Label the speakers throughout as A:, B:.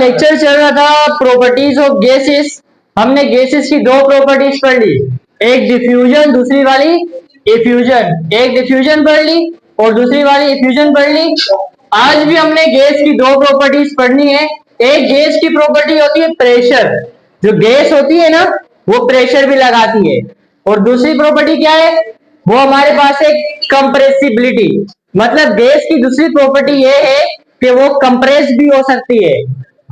A: Lecture चल रहा था प्रॉपर्टीज ऑफ गैसेस। हमने गैसेस की दो प्रॉपर्टीज पढ़ ली, एक डिफ्यूजन, दूसरी वाली इफ्यूजन। एक डिफ्यूजन पढ़ ली और दूसरी वाली इफ्यूजन पढ़ ली। आज भी हमने गैस की दो प्रॉपर्टीज पढ़नी है। एक गैस की प्रॉपर्टी होती है प्रेशर, जो गैस होती है ना वो प्रेशर भी लगाती है। और दूसरी प्रॉपर्टी क्या है, वो हमारे पास है कंप्रेसिबिलिटी। मतलब गैस की दूसरी प्रॉपर्टी ये है कि वो कंप्रेस भी हो सकती है।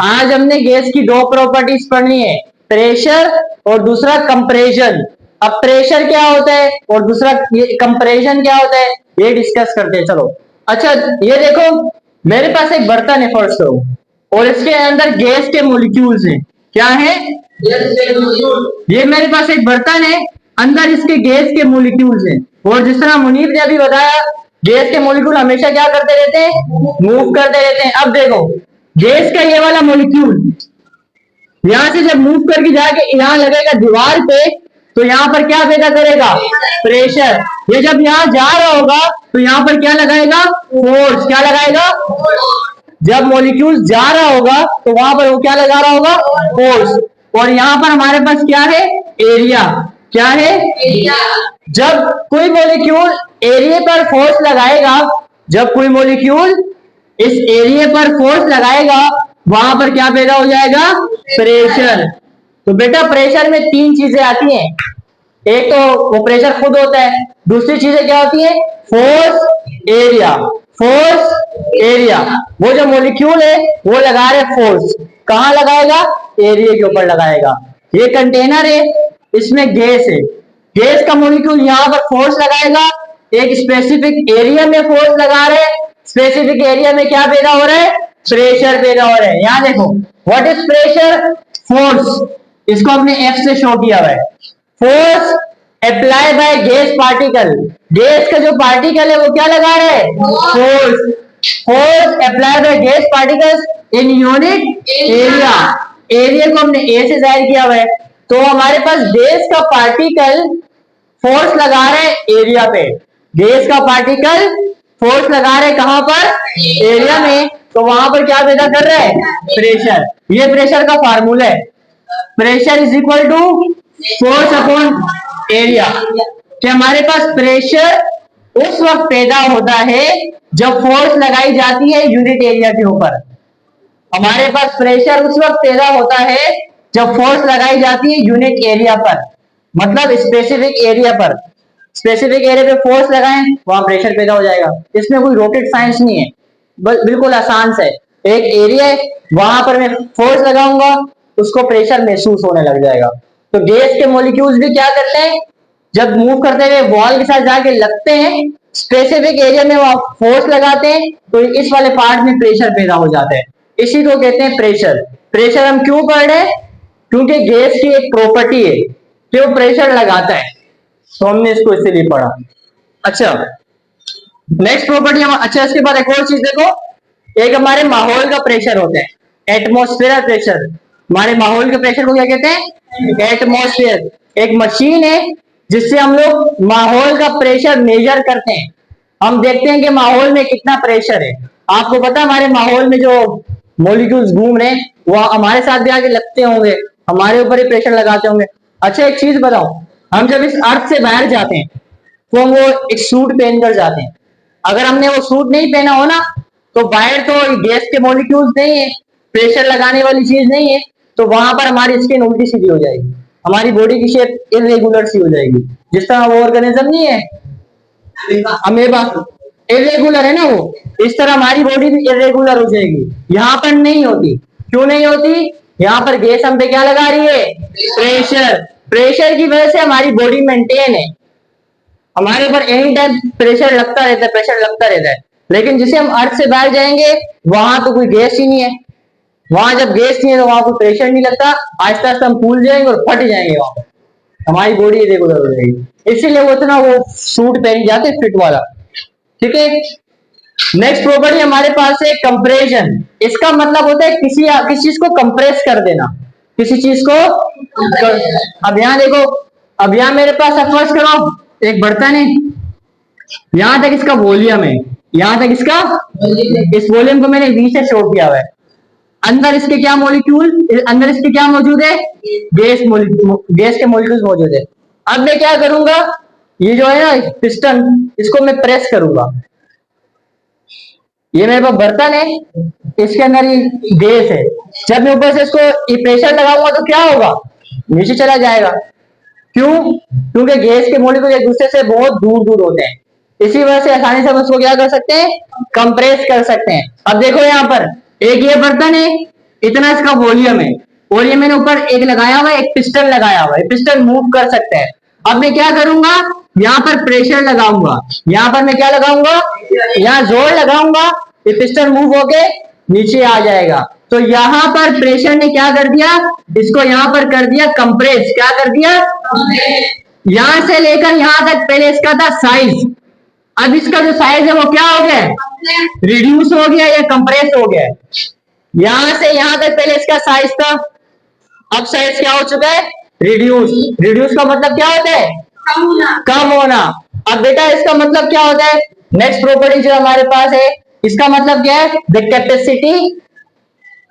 A: आज हमने गैस की दो प्रॉपर्टीज पढ़नी है, प्रेशर और दूसरा कंप्रेशन। अब प्रेशर क्या होता है और दूसरा कंप्रेशन क्या होता है ये डिस्कस करते हैं। चलो अच्छा, ये देखो मेरे पास एक बर्तन है फर्स्ट और इसके अंदर गैस के मॉलिक्यूल्स हैं। क्या है? ये मेरे पास एक बर्तन है, अंदर इसके गैस के मॉलिक्यूल्स हैं। और जिस तरह मुनीब ने अभी बताया, गैस के मॉलिक्यूल हमेशा क्या करते रहते हैं? मूव करते रहते हैं। अब देखो गैस का ये वाला मॉलिक्यूल यहां से जब मूव करके जाके यहाँ लगेगा दीवार पे, तो यहाँ पर क्या पैदा करेगा? प्रेशर। ये जब यहाँ जा रहा होगा तो यहाँ पर क्या लगाएगा? फोर्स। क्या लगाएगा? जब मॉलिक्यूल जा रहा होगा तो वहां पर वो क्या लगा रहा होगा? फोर्स। और यहाँ पर हमारे पास क्या है? एरिया। क्या है? एरिया। जब कोई मॉलिक्यूल एरिया पर फोर्स लगाएगा, जब कोई मॉलिक्यूल इस एरिया पर फोर्स लगाएगा, वहां पर क्या पैदा हो जाएगा? प्रेशर। तो बेटा प्रेशर में तीन चीजें आती हैं। एक तो वो प्रेशर खुद होता है, दूसरी चीजें क्या होती है? Force, area. Force, area. वो जो मॉलिक्यूल है वो लगा रहे फोर्स, कहां लगाएगा? एरिया के ऊपर लगाएगा। ये कंटेनर है, इसमें गैस है, गैस का मॉलिक्यूल यहाँ पर फोर्स लगाएगा, एक स्पेसिफिक एरिया में फोर्स लगा रहे हैं। स्पेसिफिक एरिया में क्या पैदा हो रहा है? प्रेशर पैदा हो रहा है। यहाँ देखो व्हाट इज प्रेशर? फोर्स। इसको हमने एफ से शो किया हुआ है। Force apply by gas particle. Gas का जो पार्टिकल है वो क्या लगा रहा है? Force. Force apply by gas particles in unit area. Area को हमने ए से जाहिर किया हुआ है। तो हमारे पास गैस का पार्टिकल फोर्स लगा रहे हैं एरिया पे। गैस का पार्टिकल फोर्स लगा रहे कहां पर? एरिया में। तो वहां पर क्या पैदा कर रहा है? प्रेशर। ये प्रेशर का फार्मूला है, pressure is equal to force upon area. कि हमारे पास प्रेशर उस वक्त पैदा होता है जब फोर्स लगाई जाती है यूनिट एरिया के ऊपर। हमारे पास प्रेशर उस वक्त पैदा होता है जब फोर्स लगाई जाती है यूनिट एरिया पर, मतलब स्पेसिफिक एरिया पर। स्पेसिफिक एरिया पे फोर्स लगाएं वहां प्रेशर पैदा हो जाएगा। इसमें कोई रॉकेट साइंस नहीं है, बिल्कुल आसान से। एक एरिया है, वहां पर मैं फोर्स लगाऊंगा, उसको प्रेशर महसूस होने लग जाएगा। तो गैस के मॉलिक्यूल्स भी क्या करते हैं, जब मूव करते हुए वॉल के साथ जाके लगते हैं, स्पेसिफिक एरिया में वो फोर्स लगाते हैं, तो इस वाले पार्ट में प्रेशर पैदा हो जाता है। इसी को कहते हैं प्रेशर। प्रेशर हम क्यों पढ़ रहे हैं? क्योंकि गैस की एक प्रॉपर्टी है कि वो प्रेशर लगाता है, तो हमने इसको इसीलिए पढ़ा। अच्छा नेक्स्ट प्रॉपर्टी हम, अच्छा इसके बाद एक और चीज देखो, एक हमारे माहौल का प्रेशर होता है, एटमॉस्फेयर प्रेशर। हमारे माहौल के प्रेशर को क्या कहते हैं? एटमॉस्फेयर। एक मशीन है जिससे हम लोग माहौल का प्रेशर मेजर करते हैं। हम देखते हैं कि माहौल में कितना प्रेशर है। आपको पता है हमारे माहौल में जो मॉलिक्यूल्स घूम रहे हैं वो हमारे साथ भी आके लगते होंगे, हमारे ऊपर ही प्रेशर लगाते होंगे। अच्छा एक चीज बताओ, हम जब इस अर्थ से बाहर जाते हैं तो हम वो एक सूट पहनकर जाते हैं। अगर हमने वो सूट नहीं पहना हो ना, तो बाहर तो गैस के मॉलिक्यूल्स नहीं है, प्रेशर लगाने वाली चीज नहीं है, तो वहां पर हमारी स्किन उल्टी सीधी हो जाएगी, हमारी बॉडी की शेप इरेगुलर सी हो जाएगी। जिस तरह वो ऑर्गेनिज्म नहीं है अमेबा, इरेगुलर है ना वो, इस तरह हमारी बॉडी भी इरेगुलर हो जाएगी। यहाँ पर नहीं होती। क्यों नहीं होती? यहाँ पर गैस हम पे क्या लगा रही है? प्रेशर। प्रेशर की वजह से हमारी बॉडी मेंटेन है, हमारे ऊपर एनी टाइम प्रेशर लगता रहता है, प्रेशर लगता रहता है। लेकिन जिसे हम अर्थ से बाहर जाएंगे वहां तो कोई गैस ही नहीं है, वहां जब गैस नहीं है तो वहां कोई प्रेशर नहीं लगता, आहिस्ता आहिस्ता हम फूल जाएंगे और फट जाएंगे, वहां हमारी बॉडी रेगुलर हो जाएगी। इसीलिए वो इतना वो सूट पहन जाते फिट वाला। ठीक है, नेक्स्ट प्रॉपर्टी हमारे पास है कंप्रेशन। इसका मतलब होता है किसी चीज को कंप्रेस कर देना, किसी चीज को अब यहाँ देखो, अब यहाँ मेरे पास फर्ज करो एक बर्तन है, यहां तक इसका वॉल्यूम है, यहां तक इसका, इस वॉल्यूम को मैंने वी से शो किया हुआ है। अंदर इसके क्या मॉलिक्यूल, अंदर इसके क्या मौजूद है, गैस के मॉलिक्यूल मौजूद है। अब मैं क्या करूंगा, ये जो है ना पिस्टन, इसको मैं प्रेस करूंगा। ये मेरे पास बर्तन है, इसके अंदर ये गैस है। जब मैं ऊपर से इसको ये प्रेशर लगाऊंगा तो क्या होगा, नीचे चला जाएगा। क्यों? क्योंकि गैस के मॉलिक्यूल एक दूसरे से बहुत दूर दूर होते हैं। इसी वजह से आसानी से हम उसको क्या कर सकते हैं, कंप्रेस कर सकते हैं। अब देखो यहाँ पर एक ये बर्तन है, इतना इसका वॉल्यूम है, और ये मैंने ऊपर एक लगाया हुआ है, एक पिस्टन लगाया हुआ है, पिस्टन मूव कर सकता है। अब मैं क्या करूंगा, यहाँ पर प्रेशर लगाऊंगा, यहाँ पर मैं क्या लगाऊंगा, यहाँ जोर लगाऊंगा, ये पिस्टन मूव होके नीचे आ जाएगा। तो यहाँ पर प्रेशर ने क्या कर दिया, इसको यहाँ पर कर दिया कंप्रेस। क्या कर दिया, यहां से लेकर यहां तक पहले इसका था साइज, अब इसका जो साइज है वो क्या हो गया, रिड्यूस हो गया या कंप्रेस हो गया। यहां से यहां तक पहले इसका साइज था, अब साइज क्या हो चुका है, रिड्यूस। रिड्यूस का मतलब क्या होता है, कम होना। अब बेटा इसका मतलब क्या होता है, नेक्स्ट प्रॉपर्टी जो हमारे पास है, इसका मतलब क्या है, the capacity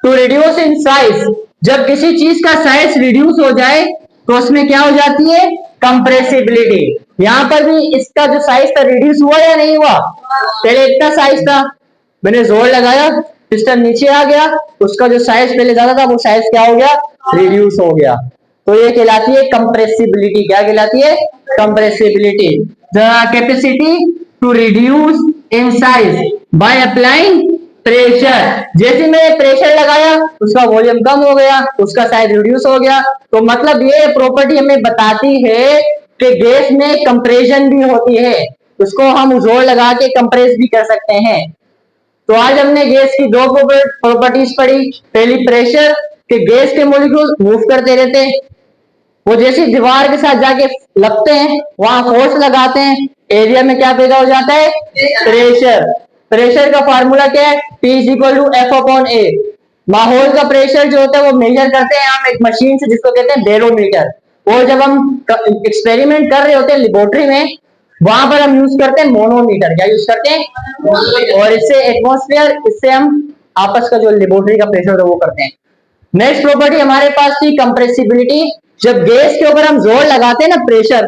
A: to reduce in size. जब किसी चीज का साइज रिड्यूस हो जाए तो उसमें क्या हो जाती है, कंप्रेसिबिलिटी। यहां पर भी इसका जो साइज था रिड्यूस हुआ या नहीं हुआ, पहले इतना साइज था, मैंने जोर लगाया, पिस्टन नीचे आ गया, उसका जो साइज पहले ज्यादा था वो साइज क्या हो गया, रिड्यूस हो गया। तो ये कहलाती है कंप्रेसिबिलिटी। क्या कहलाती है, compressibility. The capacity to reduce in size by applying pressure. जैसे मैंने प्रेशर लगाया उसका वॉल्यूम कम हो गया, उसका साइज रिड्यूस हो गया। तो मतलब ये प्रॉपर्टी हमें बताती है कि गैस में कंप्रेशन भी होती है, उसको हम जोर लगा के कंप्रेस भी कर सकते हैं। तो आज हमने गैस की दो प्रॉपर्टीज पढ़ी। पहली प्रेशर, कि गैस के मॉलिक्यूल मूव करते रहते हैं, वो जैसी दीवार के साथ जाके लगते हैं वहां फोर्स लगाते हैं, एरिया में क्या पैदा हो जाता है, प्रेशर। प्रेशर का फार्मूला क्या है, P is equal to F upon A. माहौल का प्रेशर जो होता है वो मेजर करते हैं हम एक मशीन से जिसको कहते हैं बैरोमीटर। और जब हम एक्सपेरिमेंट कर रहे होते हैं लेबोरेटरी में, वहां पर हम यूज करते हैं मोनोमीटर। क्या यूज करते हैं, और इससे एटमॉस्फेयर, इससे हम आपस का जो लेबोरेटरी का प्रेशर है वो करते हैं। नेक्स्ट प्रॉपर्टी हमारे पास थी कंप्रेसिबिलिटी। जब गैस के ऊपर हम जोर लगाते हैं ना प्रेशर,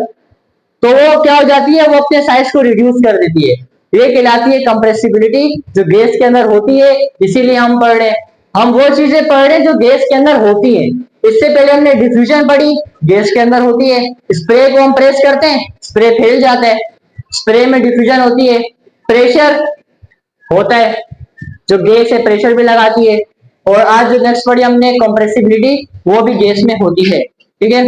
A: तो वो क्या हो जाती है, वो अपने साइज को रिड्यूस कर देती है। ये कहलाती है कंप्रेसिबिलिटी, जो गैस के अंदर होती है। इसीलिए हम पढ़ रहे हैं, हम वो चीजें पढ़ रहे हैं जो गैस के अंदर होती है। इससे पहले हमने डिफ्यूजन पढ़ी, गैस के अंदर होती है। स्प्रे को हम प्रेस करते हैं, स्प्रे फैल जाता है, स्प्रे में डिफ्यूजन होती है। प्रेशर होता है, जो गैस है प्रेशर भी लगाती है। और आज जो नेक्स्ट पढ़ी हमने कंप्रेसिबिलिटी, वो भी गैस में होती है। ठीक है।